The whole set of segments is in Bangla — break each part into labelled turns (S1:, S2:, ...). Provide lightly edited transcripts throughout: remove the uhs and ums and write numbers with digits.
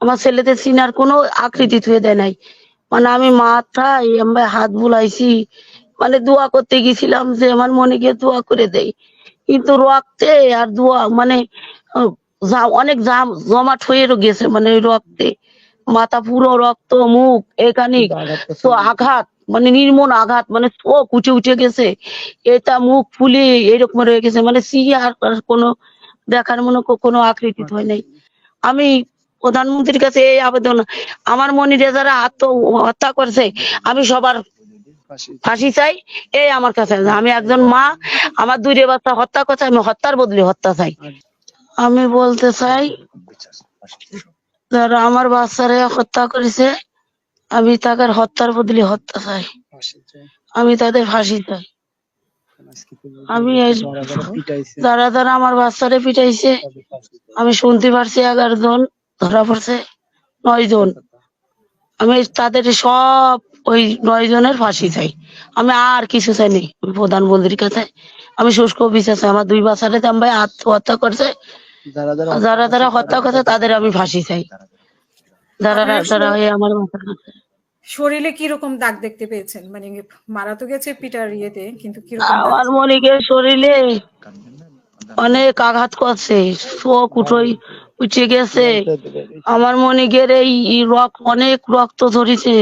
S1: আমার ছেলেদের সিনার কোনো আকৃতি থুয়ে দেয় নাই। মানে আমি মাথায় আমি হাত বুলাইছি, মানে দোয়া করতে গেছিলাম যে আমার মনিকে দোয়া করে দেই। কিন্তু রক্তে আর দোয়া মানে অনেক জমাট হয়ে গেছে, মানে ওই রক্তে মাথা পুরো রক্ত, মুখ এখানে তো আঘাত, মানে নির্মম আঘাত, মানে চোখ উঠে উঠে গেছে, এটা মুখ ফুলে এরকম রয়ে গেছে, মানে আর কোনো দেখার মনে কোনো আকৃতি হয় নাই। আমি প্রধানমন্ত্রীর কাছে এই আবেদন, আমার মনিরে যারা আত্মহত্যা করছে আমি সবার ফাঁসি চাই, এই আমার কাছে। আমি একজন মা, আমার দুইটা বাচ্চা হত্যা করছে, আমি হত্যার বদলে হত্যা চাই। আমি বলতে চাই যারা আমার বাচ্চারে হত্যা করেছে আমি তাদের হত্যার বদলে হত্যা চাই, আমি তাদের ফাঁসি চাই। আমি যারা যারা আমার বাচ্চারে পিটাইছে আমি শুনতে পারছি 11 জন ধরা পড়ছে, 9 জন। আমি তাদের সব ওই 9 জনের ফাঁসি চাই, আমি আর কিছু চাইনি। আমি প্রধানমন্ত্রীর কাছে আমি শুষ্ক বিচার চাই। আমার 2 বাচ্চারে ভাই আত্মহত্যা করছে, যারা যারা হত্যা করছে তাদের আমি ফাঁসি চাই। যারা যারা আমার মাথার কাছে।
S2: শরীরে কিরকম দাগ দেখতে পেয়েছেন? মানে মারা তো গেছে পিটার ইয়েতে, কিন্তু কিরকম দাগ?
S1: আমার মনিকের শরীরে অনেক আঘাত করছে, চোখ উঠে গেছে। আমার মনিকের এই অনেক রক্ত ঝরেছে।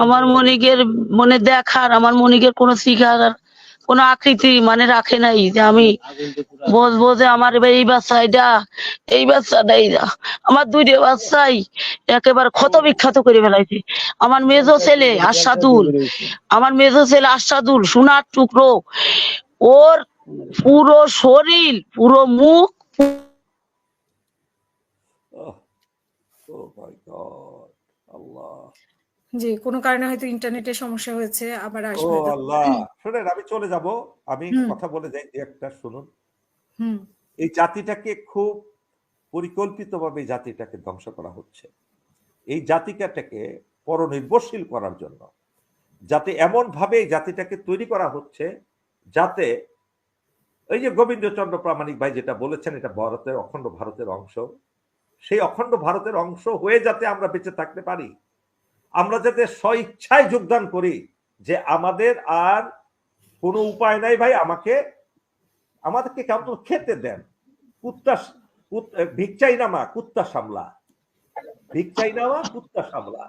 S1: আমার মনিকের মনে দেখার, আমার মনিকের কোনো শিখার কোনো আকৃতি মানে রাখে নাই যে আমি বলবো যে আমার এই বাচ্চা এটা, এই বাচ্চাটা এইটা। আমার 2টা বাচ্চাই একেবারে ক্ষত বিখ্যাত করে ফেলাইছে। আমার মেজো ছেলে আশাদুল, আমার মেজো ছেলে আশাদুল সোনার টুকরো, ওর পুরো শরীর পুরো মুখ
S2: জি, কোনো কারণে হয়তো ইন্টারনেটের সমস্যা হয়েছে, আবার আসবে।
S3: ও আল্লাহ, শুনেন আমি চলে যাব, আমি কথা বলে যাই একটা, শুনুন। এই জাতিটাকে খুব পরিকল্পিতভাবে এই জাতিটাকে ধ্বংস করা হচ্ছে, এই জাতিটাকে পরনির্ভরশীল করার জন্য, যাতে এমন ভাবে এই জাতিটাকে তৈরি করা হচ্ছে যাতে এই যে গোবিন্দচন্দ্র প্রামাণিক ভাই যেটা বলেছেন, এটা ভারতের অখণ্ড ভারতের অংশ, সেই অখণ্ড ভারতের অংশ হয়ে যাতে আমরা বেঁচে থাকতে পারি, আমরা যাতে স্বইচ্ছায় যোগদান করি যে আমাদের আর কোনো উপায় নাই ভাই, আমাদেরকে কেমন খেতে দেন, ভিক্ষাই নামা কুত্তা সামলা, ভিক্ষাই নামা কুত্তা সামলা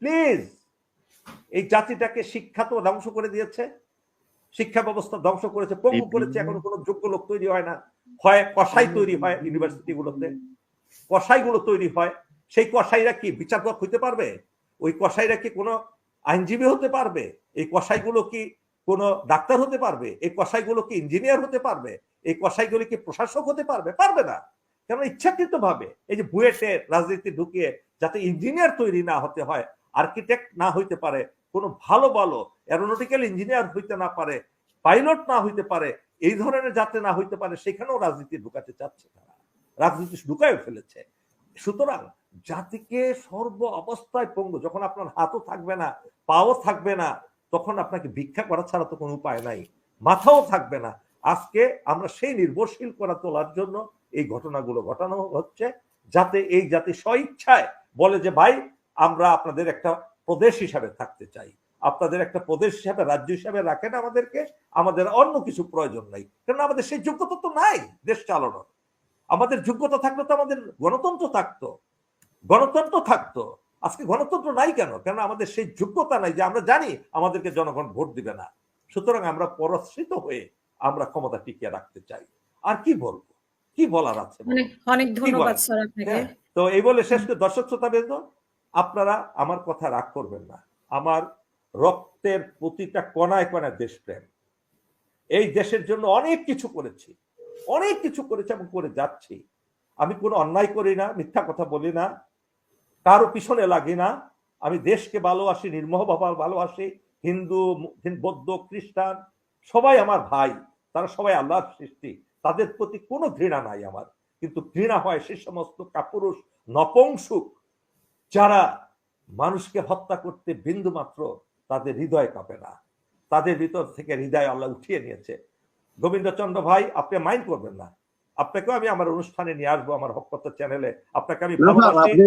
S3: প্লিজ। এই জাতিটাকে শিক্ষা তো ধ্বংস করে দিয়েছে, শিক্ষা ব্যবস্থা ধ্বংস করেছে, পঙ্গু করেছে, এখন কোনো যোগ্য লোক তৈরি হয় না, হয় কসাই তৈরি হয় ইউনিভার্সিটি গুলোতে, কসাইগুলো তৈরি হয়, সেই কসাইরা কি বিচারক হইতে পারবে? ওই কসাইরা কি কোনো আইনজীবী হতে পারবে? এই কসাইগুলো কি কোনো ডাক্তার হতে পারবে? এই কসাইগুলো কি ইঞ্জিনিয়ার হতে পারবে? এই কসাইগুলো কি প্রশাসক হতে পারবে? পারবে না। কেন? ইচ্ছাকৃত ভাবে এই যে বুয়েটে রাজনীতি ঢুকিয়ে যাতে ইঞ্জিনিয়ার তৈরি না হতে হয়, আর্কিটেক্ট না হইতে পারে, কোনো ভালো ভালো এরোনটিক্যাল ইঞ্জিনিয়ার হইতে না পারে, পাইলট না হইতে পারে, এই ধরনের যাতে না হইতে পারে, সেখানেও রাজনীতি ঢুকাতে চাচ্ছে তারা, রাজনীতি ঢুকায় ফেলেছে। সুতরাং জাতিকে সর্ব অবস্থায় পঙ্গু, যখন আপনার হাতও থাকবে না, পাও থাকবে না, তখন আপনাকে ভিক্ষা করা ছাড়া তো কোনো উপায় নাই, মাথাও থাকবে না। আজকে আমরা সেই নির্ভরশীল করা তোলার জন্য এই ঘটনাগুলো ঘটানো হচ্ছে, যাতে এই জাতি স্বইচ্ছায় বলে যে ভাই আমরা আপনাদের একটা প্রদেশ হিসাবে থাকতে চাই, আপনাদের একটা প্রদেশ হিসাবে, রাজ্য হিসাবে রাখেন আমাদেরকে, আমাদের অন্য কিছু প্রয়োজন নাই। কারণ আমাদের সেই যোগ্যতা তো নাই দেশ চালানোর। আমাদের যোগ্যতা থাকলে তো আমাদের গণতন্ত্র থাকতো, গণতন্ত্র থাকতো। আজকে গণতন্ত্র নাই কেন? কেন আমাদের সেই যোগ্যতা নাই, যে আমরা জানি আমাদেরকে জনগণ ভোট দিবে না। সুতরাং আমরা পরাশ্রিত হয়ে আমরা ক্ষমতা টিকিয়ে রাখতে চাই। আর কি বলবো, কি বলার আছে?
S2: অনেক ধন্যবাদ স্যার আপনাকে।
S3: তো এই বলে শেষ করে দর্শক শ্রোতাবৃন্দ, আপনারা আমার কথা রাগ করবেন না, আমার রক্তের প্রতিটা কণায় কণায় দেশপ্রেম, এই দেশের জন্য অনেক কিছু করেছি, অনেক কিছু করেছি এবং করে যাচ্ছি। আমি কোনো অন্যায় করি না, মিথ্যা কথা বলি না, কারো পিছনে লাগি না। আমি দেশকে ভালোবাসি, নির্মোহভাবে ভালোবাসি। হিন্দু, বৌদ্ধ, খ্রিস্টান সবাই আমার ভাই, তারা সবাই আল্লাহর সৃষ্টি, তাদের প্রতি কোনো ঘৃণা নাই আমার। কিন্তু ঘৃণা হয় সে সমস্ত কাপুরুষ নপুংসক যারা মানুষকে হত্যা করতে বিন্দু মাত্র তাদের হৃদয় কাঁপে না, তাদের ভিতর থেকে হৃদয় আল্লাহ উঠিয়ে নিয়েছে। গোবিন্দচন্দ্র ভাই, আপনি মাইন্ড করবেন না, আপনাকেও আমি আমার অনুষ্ঠানে নিয়ে আসবো, আমার হক কথা চ্যানেলে। আপনাকে আমি
S4: না স্যার,
S3: ভালোবাসি।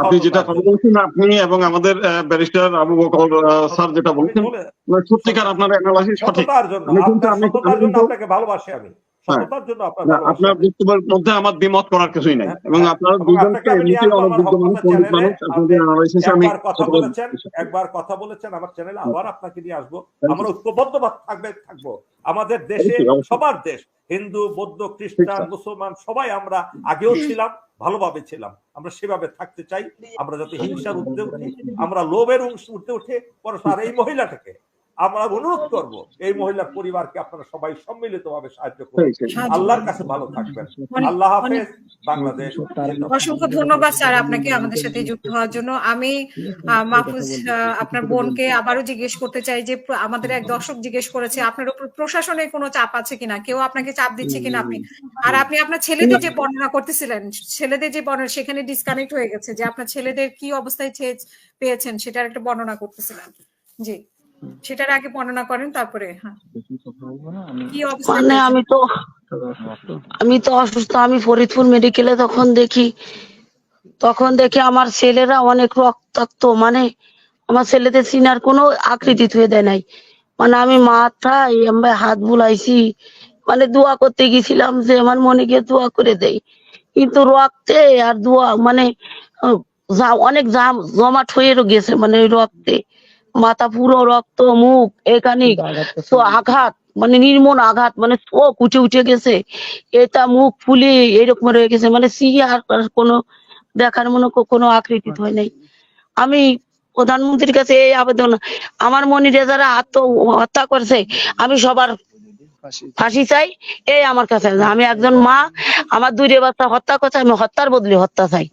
S4: আপনি যেটা কথা বলছেন, আপনি এবং আমাদের ব্যারিস্টার আবু বকর স্যার যেটা বলছেন, সত্যিকার আপনার অ্যানালাইসিস সঠিক।
S3: সততার জন্য, আপনার সততার জন্য আপনাকে ভালোবাসি আমি। সততার জন্য
S4: আপনার বক্তব্যের মধ্যে আমার দ্বিমত করার কিছুই নাই, এবং আপনারা দুজনকে এমনিতেই অনভিজ্ঞ মানুষ, পণ্ডিত মানুষ, আপনাদের অ্যানালাইসিসে আমি
S3: একবার কথা বলেছেন আমার চ্যানেলে, আবার আপনাকে নিয়ে আসবো। আমরা ঐক্যবদ্ধ থাকবো। আমাদের দেশে সবার দেশ, হিন্দু, বৌদ্ধ, খ্রিস্টান, মুসলমান সবাই আমরা আগেও ছিলাম, ভালোভাবে ছিলাম। আমরা সেভাবে থাকতে চাই। আমরা যাতে হিংসার ঊর্ধ্বে উঠি, আমরা লোভের ঊর্ধ্বে উঠে পরস্পর। এই মহিলাটাকে আমরা অনুরোধ করব, এই মহিলার পরিবারকে আপনারা সবাই সম্মিলিতভাবে সাহায্য করুন। আল্লাহর কাছে ভালো থাকবেন। আল্লাহ হাফেজ। বাংলাদেশ।
S2: অসংখ্য ধন্যবাদ স্যার আপনাকে আমাদের সাথে যুক্ত হওয়ার জন্য। আমি মাহফুজ আপনার বোনকে আবারও জিজ্ঞেস করতে চাই যে আমাদের এক দর্শক জিজ্ঞেস করেছে আপনার উপর প্রশাসনের কোনো চাপ আছে কিনা, কেউ আপনাকে চাপ দিচ্ছে কিনা। আপনি আপনার ছেলেদের যে বর্ণনা করতেছিলেন, ছেলেদের যে বর্ণনা সেখানে ডিসকানেক্ট হয়ে গেছে, যে আপনার ছেলেদের কি অবস্থায় পেয়েছেন সেটার একটা বর্ণনা করতেছিলেন। জি, সেটার আগে বর্ণনা করেন, তারপরে কি অবস্থা।
S1: মানে আমি তো অসুস্থ। আমি ফরিদপুর মেডিকেলে তখন দেখি আমার ছেলেরা অনেক রক্তাক্ত। মানে আমার ছেলেদের সিনার কোনো আকৃতি থুয়ে দেয় নাই। মানে আমি মাথায় হাত বুলাইছি, মানে দোয়া করতে গেছিলাম যে আমার মনে গিয়ে দোয়া করে দেয়। কিন্তু রক্তে আর দোয়া মানে অনেক জমাট হয়ে গেছে। মানে ওই রক্তে মাথা পুরো রক্ত, মুখ এখানে আঘাত, মানে নির্মম আঘাত, মানে চোখ উঠে গেছে, এটা মুখ ফুলে এরকম রয়ে গেছে। মানে আর কোনো দেখার মনে কোনো আকৃতি হয় নাই। আমি প্রধানমন্ত্রীর কাছে এই আবেদন, আমার মনিরে যারা আত্মহত্যা করছে আমি সবার ফাঁসি চাই। এই আমার কাছে আমি একজন মা, আমার 2 বাচ্চা হত্যা করছে, আমি হত্যার বদলে হত্যা চাই।